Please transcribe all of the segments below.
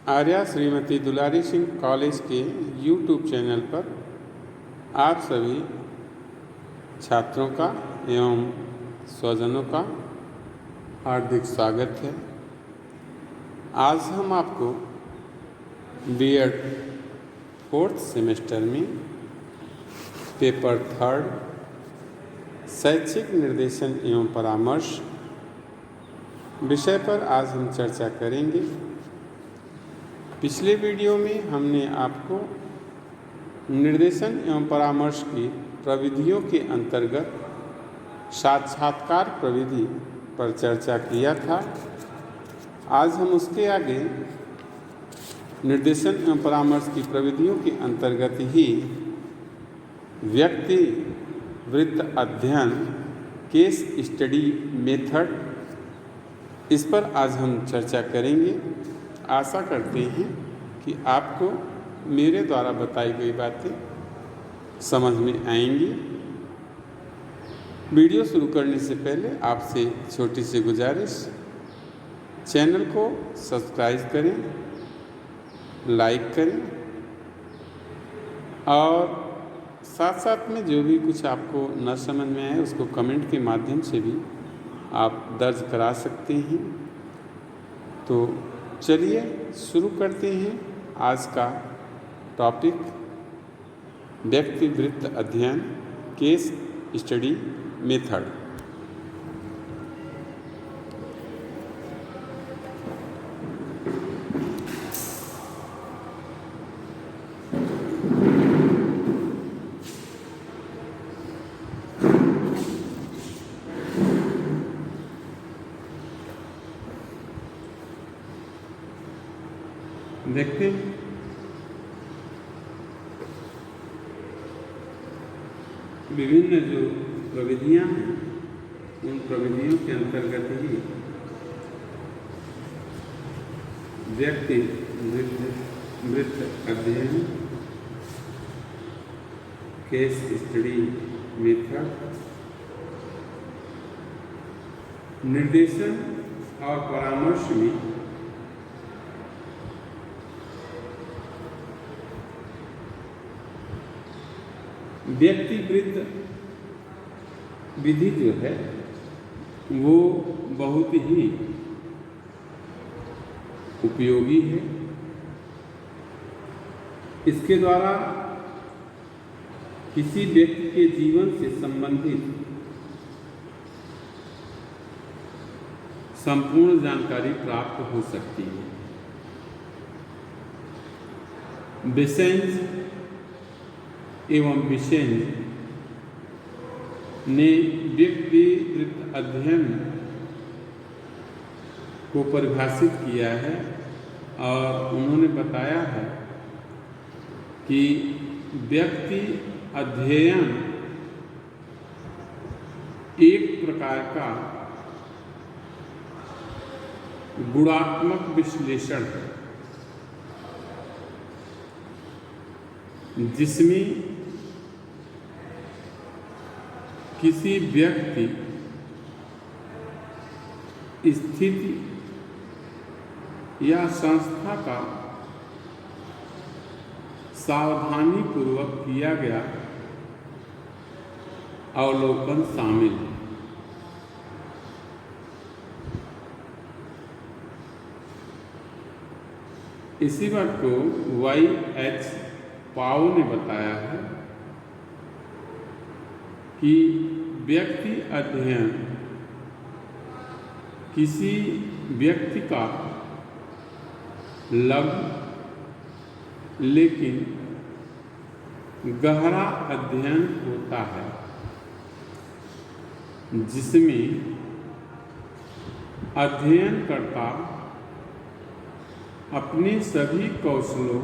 आर्या श्रीमती दुलारी Singh college के YouTube channel पर आप सभी छात्रों का एवं स्वजनों का हार्दिक स्वागत है। आज हम आपको बीएड 4th सेमेस्टर में पेपर 3 शैक्षिक निर्देशन एवं परामर्श विषय पर आज हम चर्चा करेंगे। पिछले वीडियो में हमने आपको निर्देशन एवं परामर्श की प्रविधियों के अंतर्गत साक्षात्कार प्रविधि पर चर्चा किया था। आज हम उसके आगे निर्देशन एवं परामर्श की प्रविधियों के अंतर्गत ही व्यक्ति वृत्त अध्ययन केस स्टडी मेथड, इस पर आज हम चर्चा करेंगे। आशा करते हैं कि आपको मेरे द्वारा बताई गई बातें समझ में आएंगी। वीडियो शुरू करने से पहले आपसे छोटी सी गुजारिश, चैनल को सब्सक्राइब करें, लाइक करें और साथ साथ में जो भी कुछ आपको न समझ में आए उसको कमेंट के माध्यम से भी आप दर्ज करा सकते हैं। तो चलिए शुरू करते हैं आज का टॉपिक, व्यक्ति वृत्त अध्ययन केस स्टडी मेथड। देखते हैं विभिन्न जो प्रविधियां हैं उन प्रविधियों के अंतर्गत ही व्यक्ति वृत्त अध्ययन केस स्टडी मेथड निर्देशन और परामर्श में व्यक्ति वृत्त विधि जो है वो बहुत ही उपयोगी है। इसके द्वारा किसी व्यक्ति के जीवन से संबंधित संपूर्ण जानकारी प्राप्त हो सकती है। बेसेंस एवं विशेंज ने व्यक्ति वृत्त अध्ययन को परिभाषित किया है और उन्होंने बताया है कि व्यक्ति अध्ययन एक प्रकार का गुणात्मक विश्लेषण है, जिसमें किसी व्यक्ति, स्थिति या संस्था का सावधानी पूर्वक किया गया अवलोकन शामिल है। इसी बात को Y.H. पाओ ने बताया है कि व्यक्ति अध्ययन किसी व्यक्ति का लघु लेकिन गहरा अध्ययन होता है, जिसमें अध्ययनकर्ता अपने सभी कौशलों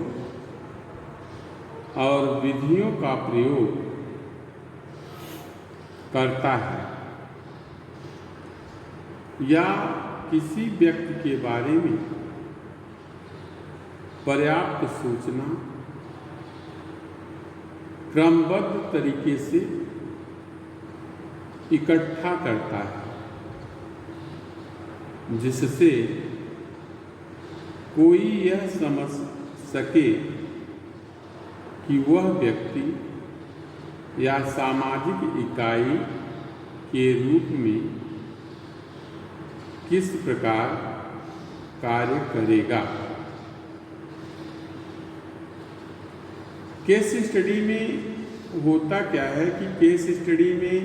और विधियों का प्रयोग करता है या किसी व्यक्ति के बारे में पर्याप्त सूचना क्रमबद्ध तरीके से इकट्ठा करता है, जिससे कोई यह समझ सके कि वह व्यक्ति या सामाजिक इकाई के रूप में किस प्रकार कार्य करेगा। केस स्टडी में होता क्या है कि केस स्टडी में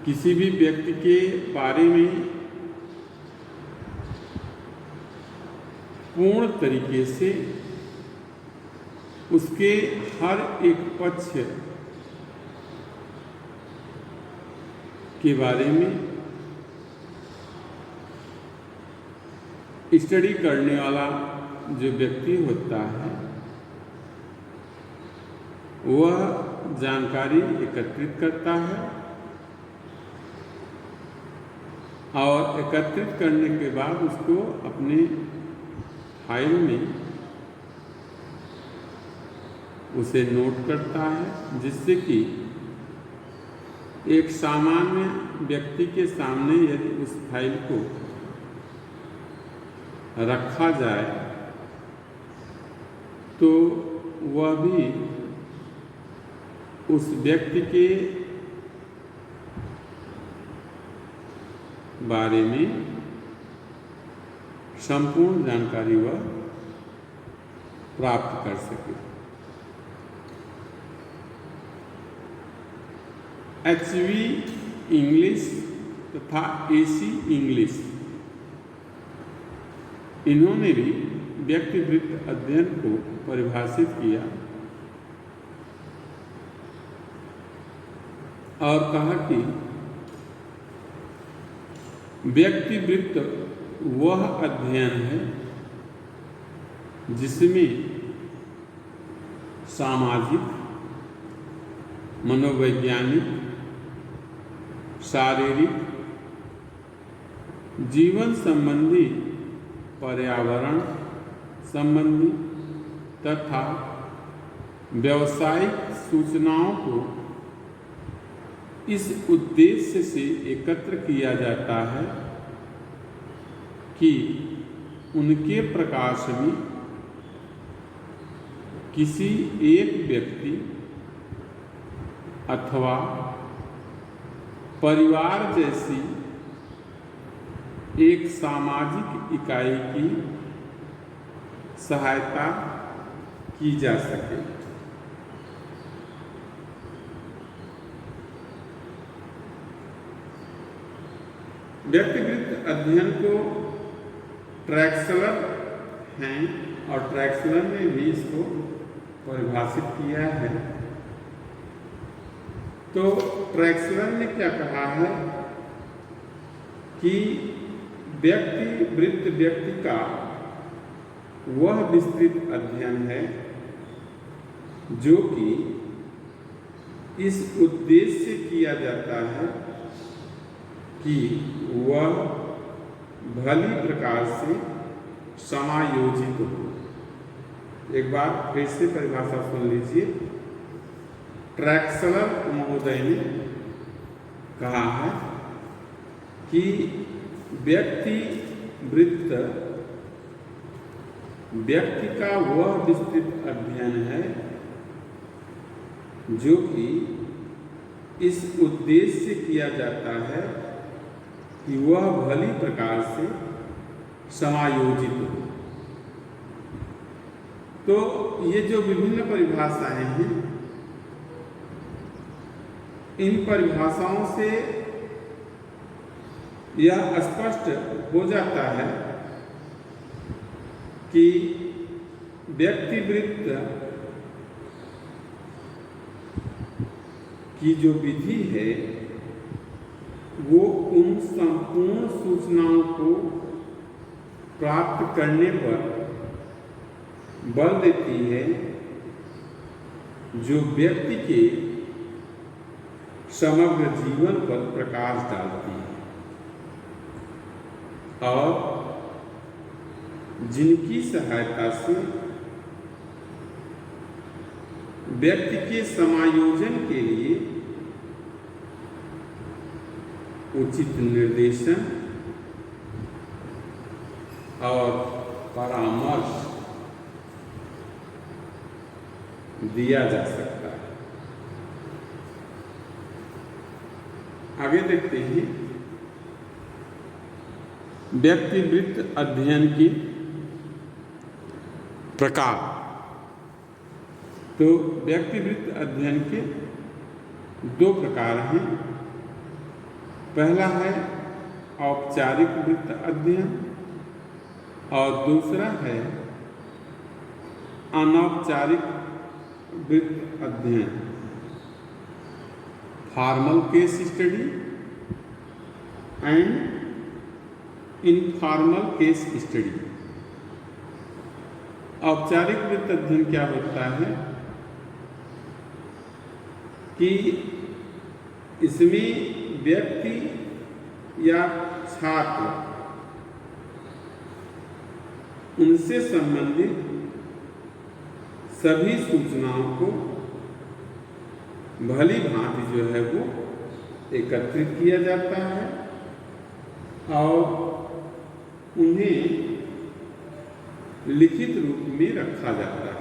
किसी भी व्यक्ति के बारे में पूर्ण तरीके से उसके हर एक पक्ष के बारे में स्टडी करने वाला जो व्यक्ति होता है वह जानकारी एकत्रित करता है और एकत्रित करने के बाद उसको अपने फाइल में उसे नोट करता है, जिससे कि एक सामान्य व्यक्ति के सामने यदि उस फाइल को रखा जाए तो वह भी उस व्यक्ति के बारे में संपूर्ण जानकारी वह प्राप्त कर सके। HV इंग्लिश तथा AC इंग्लिश, इन्होंने भी व्यक्तिवृत्त अध्ययन को परिभाषित किया और कहा कि व्यक्तिवृत्त वह अध्ययन है जिसमें सामाजिक, मनोवैज्ञानिक, शारीरिक, जीवन संबंधी, पर्यावरण संबंधी तथा व्यावसायिक सूचनाओं को इस उद्देश्य से एकत्र किया जाता है कि उनके प्रकाश में किसी एक व्यक्ति अथवा परिवार जैसी एक सामाजिक इकाई की सहायता की जा सके। व्यक्तिवृत्त अध्ययन को ट्रैक्सलर हैं और ट्रैक्सलर ने भी इसको परिभाषित किया है। तो ट्रैक्सलर ने क्या कहा है कि व्यक्तिवृत्त व्यक्ति का वह विस्तृत अध्ययन है जो कि इस उद्देश्य से किया जाता है कि वह भली प्रकार से समायोजित हो। एक बार फिर से परिभाषा सुन लीजिए। ट्रैक्सलर महोदय ने कहा है कि व्यक्तिवृत्त व्यक्ति का वह विस्तृत अध्ययन है जो कि इस उद्देश्य से किया जाता है कि वह भली प्रकार से समायोजित हो। तो ये जो विभिन्न परिभाषाएं हैं, इन परिभाषाओं से यह स्पष्ट हो जाता है कि व्यक्तिवृत्त की जो विधि है वो उन संपूर्ण सूचनाओं को प्राप्त करने पर बल देती है जो व्यक्ति के समग्र जीवन पर प्रकाश डालती है और जिनकी सहायता से व्यक्ति के समायोजन के लिए उचित निर्देशन और परामर्श दिया जा सकता है। आगे देखते हैं व्यक्तिवृत्त अध्ययन की प्रकार। तो व्यक्तिवृत्त अध्ययन के दो प्रकार हैं। पहला है औपचारिक वृत्त अध्ययन और दूसरा है अनौपचारिक वृत्त अध्ययन, formal case study and informal case study. औपचारिक वृत्त अध्ययन क्या होता है कि इसमें व्यक्ति या छात्र उनसे संबंधित सभी सूचनाओं को भली भांति जो है वो एकत्रित किया जाता है और उन्हें लिखित रूप में रखा जाता है।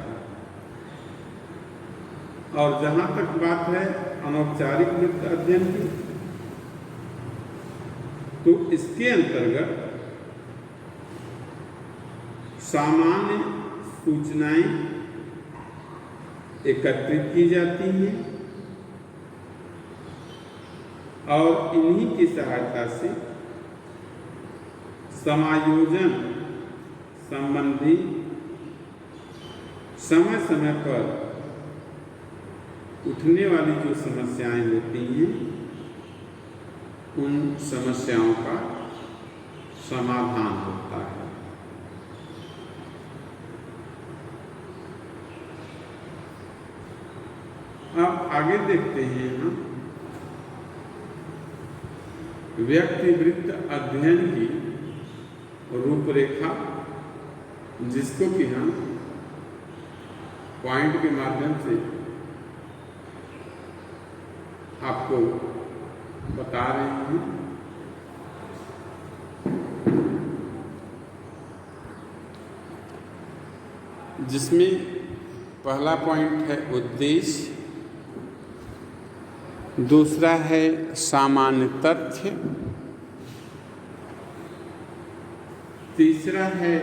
और जहाँ तक बात है अनौपचारिक वृत्त अध्ययन की, तो इसके अंतर्गत सामान्य सूचनाएं एकत्रित की जाती हैं और इन्हीं की सहायता से समायोजन संबंधी समय समय पर उठने वाली जो समस्याएं होती हैं उन समस्याओं का समाधान होता है। अब आगे देखते हैं हम व्यक्तिवृत्त अध्ययन की रूपरेखा, जिसको कि हम पॉइंट के माध्यम से आपको बता रहे हैं। जिसमें पहला पॉइंट है उद्देश्य, दूसरा है सामान्य तथ्य, तीसरा है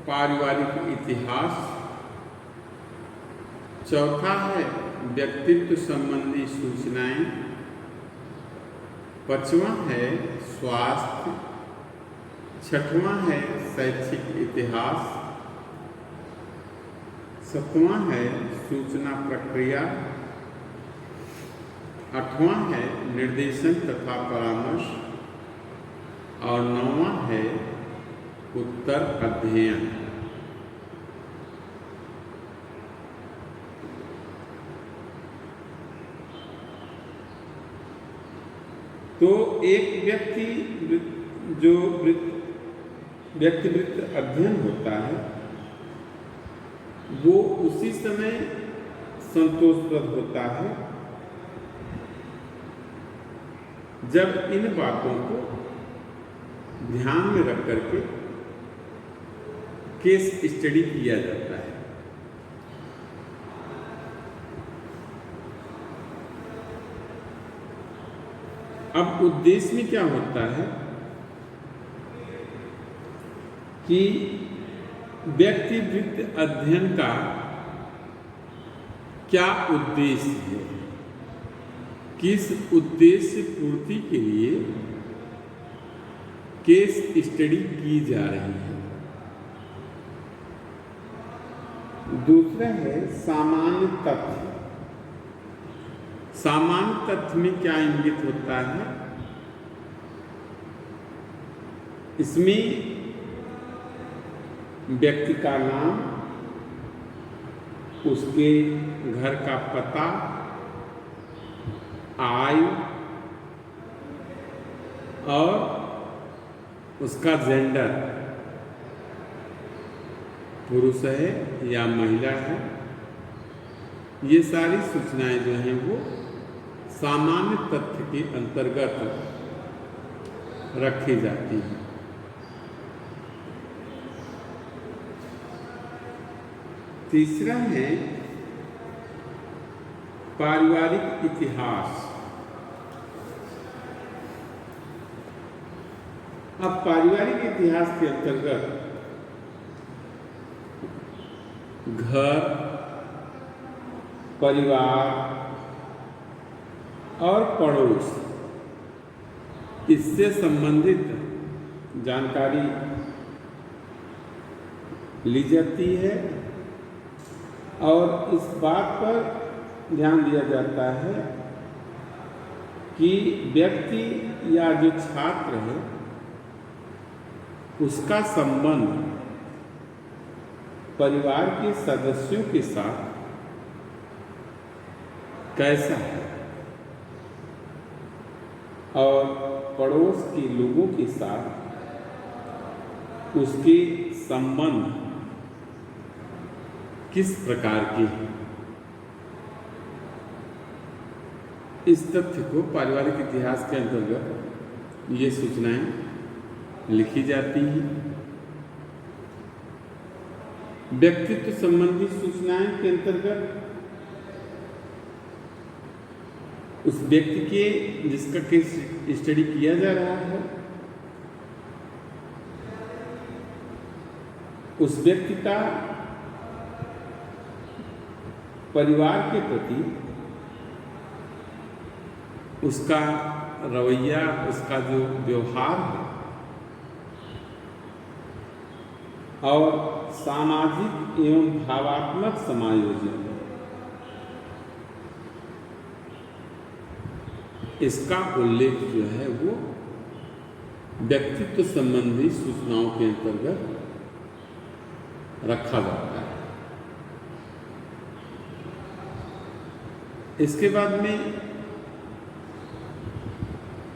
पारिवारिक इतिहास, चौथा है व्यक्तित्व संबंधी सूचनाएं, पांचवा है स्वास्थ्य, छठवां है शैक्षिक इतिहास, सातवां है सूचना प्रक्रिया, आठवां है निर्देशन तथा परामर्श और नौवां है उत्तर अध्ययन। तो एक व्यक्ति जो व्यक्तिवृत्त अध्ययन होता है वो उसी समय संतोषप्रद होता है जब इन बातों को ध्यान में रख करके केस स्टडी किया जाता है। अब उद्देश्य में क्या होता है कि व्यक्तिवृत्त अध्ययन का क्या उद्देश्य है, किस उद्देश्य पूर्ति के लिए केस स्टडी की जा रही है। दूसरा है सामान्य तथ्य। सामान्य तथ्य में क्या इंगित होता है, इसमें व्यक्ति का नाम, उसके घर का पता, आयु और उसका जेंडर, पुरुष है या महिला है, ये सारी सूचनाएं जो हैं वो सामान्य तथ्य के अंतर्गत रखी जाती हैं। तीसरा है पारिवारिक इतिहास। अब पारिवारिक इतिहास के अंतर्गत घर, परिवार और पड़ोस, इससे संबंधित जानकारी ली जाती है और इस बात पर ध्यान दिया जाता है कि व्यक्ति या जो छात्र है उसका संबंध परिवार के सदस्यों के साथ कैसा है और पड़ोस के लोगों के साथ उसके संबंध किस प्रकार के हैं। इस तथ्य को पारिवारिक इतिहास के अंतर्गत ये सूचनाएं लिखी जाती हैं। व्यक्तित्व संबंधी सूचनाएं के अंतर्गत उस व्यक्ति के जिसका केस स्टडी किया जा रहा है उस व्यक्ति का परिवार के प्रति उसका रवैया, उसका जो व्यवहार है और सामाजिक एवं भावात्मक समायोजन, इसका उल्लेख जो है वो व्यक्तित्व संबंधी सूचनाओं के अंतर्गत रखा जाता है। इसके बाद में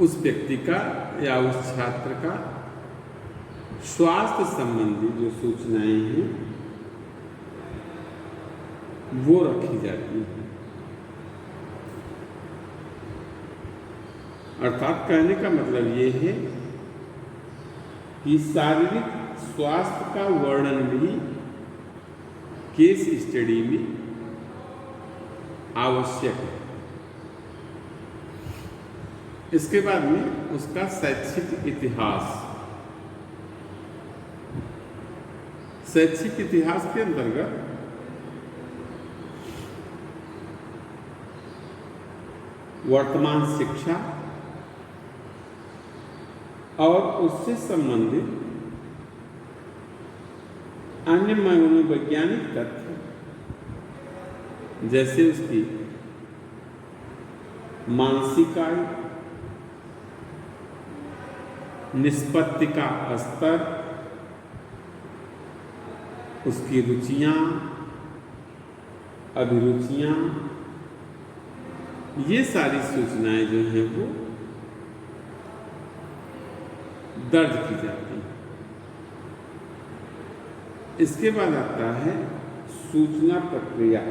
उस व्यक्ति का या उस छात्र का स्वास्थ्य संबंधी जो सूचनाएं हैं वो रखी जाती हैं। अर्थात कहने का मतलब ये है कि शारीरिक स्वास्थ्य का वर्णन भी केस स्टडी में आवश्यक है। इसके बाद में उसका शैक्षिक इतिहास। शैक्षिक इतिहास के अंतर्गत वर्तमान शिक्षा और उससे संबंधित अन्य मनोवैज्ञानिक तथ्य जैसे उसकी मानसिक आयु, निष्पत्ति का स्तर, उसकी रुचियां, अभिरुचियां, ये सारी सूचनाएं जो हैं वो दर्ज की जाती हैं। इसके बाद आता है सूचना प्रक्रिया।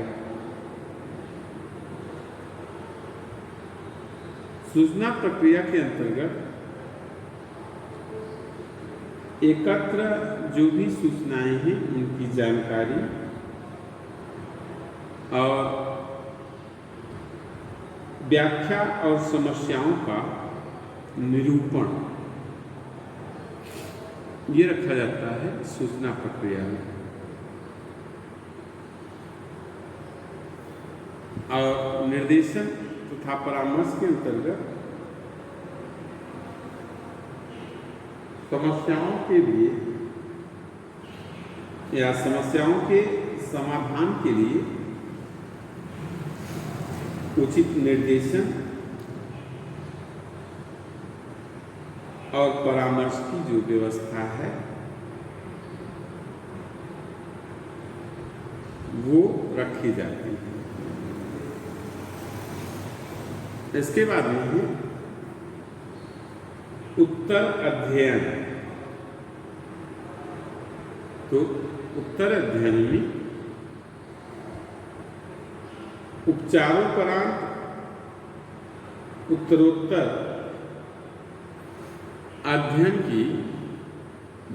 सूचना प्रक्रिया के अंतर्गत एकत्र जो भी सूचनाएं हैं उनकी जानकारी और व्याख्या और समस्याओं का निरूपण ये रखा जाता है सूचना प्रक्रिया में। और निर्देशन तथा परामर्श के अंतर्गत समस्याओं के लिए या समस्याओं के समाधान के लिए उचित निर्देशन और परामर्श की जो व्यवस्था है वो रखी जाती है। इसके बाद में है उत्तर अध्ययन। तो उत्तर अध्ययन में उपचारोपरांत उत्तरोत्तर अध्ययन की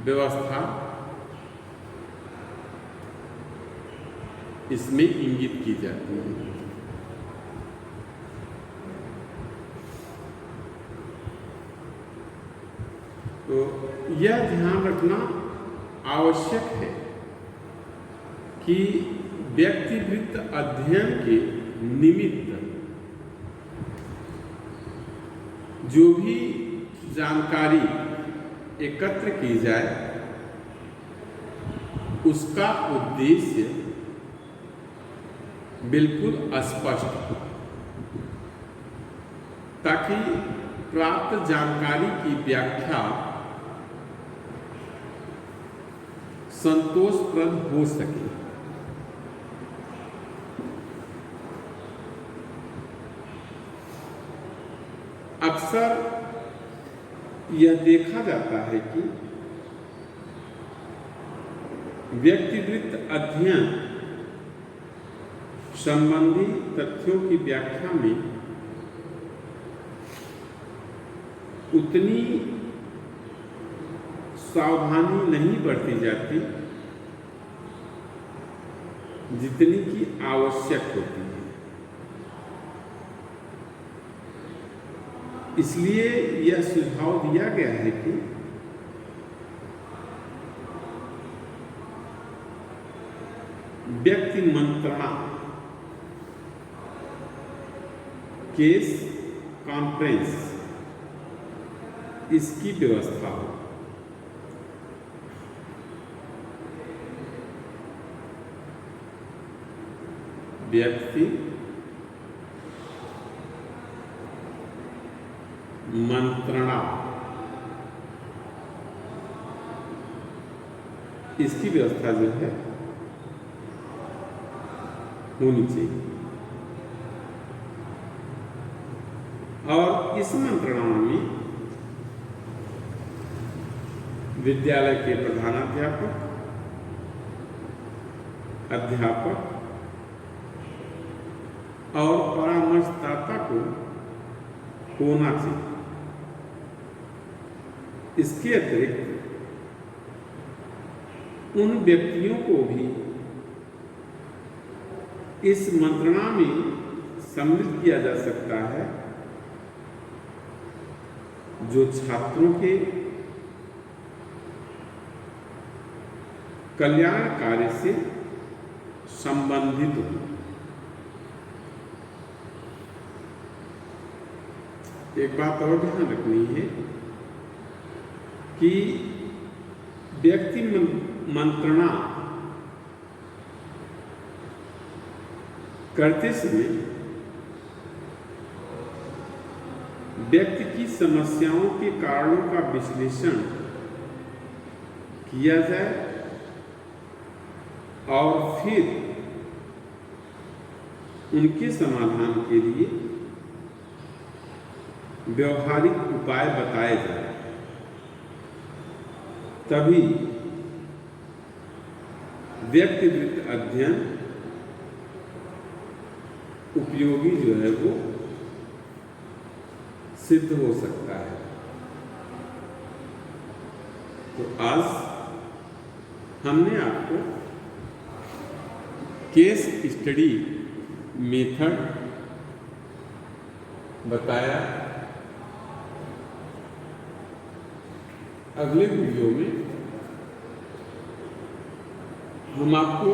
व्यवस्था इसमें इंगित की जाती है। तो यह ध्यान रखना आवश्यक है कि व्यक्तिवृत्त अध्ययन के निमित्त जो भी जानकारी एकत्र की जाए उसका उद्देश्य बिल्कुल स्पष्ट हो, ताकि प्राप्त जानकारी की व्याख्या संतोषप्रद हो सके। अक्सर यह देखा जाता है कि व्यक्तिवृत्त अध्ययन संबंधी तथ्यों की व्याख्या में उतनी सावधानी नहीं बरती जाती जितनी की आवश्यक होती है। इसलिए यह सुझाव दिया गया है कि व्यक्ति मंत्रणा, केस कॉन्फ्रेंस, इसकी व्यवस्था हो। व्यक्ति मंत्रणा, इसकी व्यवस्था जो है होनी चाहिए। और इस मंत्रणा में विद्यालय के प्रधानाध्यापक, अध्यापक और परामर्शदाता को होना चाहिए। इसके अतिरिक्त उन व्यक्तियों को भी इस मंत्रणा में सम्मिलित किया जा सकता है जो छात्रों के कल्याण कार्य से संबंधित हो। एक बात और ध्यान रखनी है कि व्यक्ति मंत्रणा करते समय व्यक्ति की समस्याओं के कारणों का विश्लेषण किया जाए और फिर उनके समाधान के लिए व्यवहारिक उपाय बताए जाए, तभी व्यक्तिवृत्त अध्ययन उपयोगी जो है वो सिद्ध हो सकता है। तो आज हमने आपको केस स्टडी मेथड बताया। अगले वीडियो में हम आपको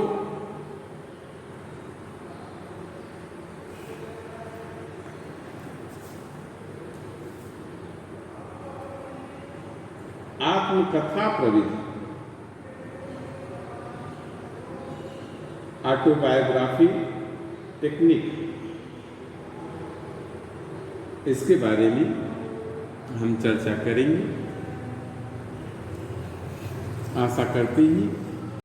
आत्मकथा प्रविधि, ऑटोबायोग्राफी टेक्निक, इसके बारे में हम चर्चा करेंगे। आशा करते हैं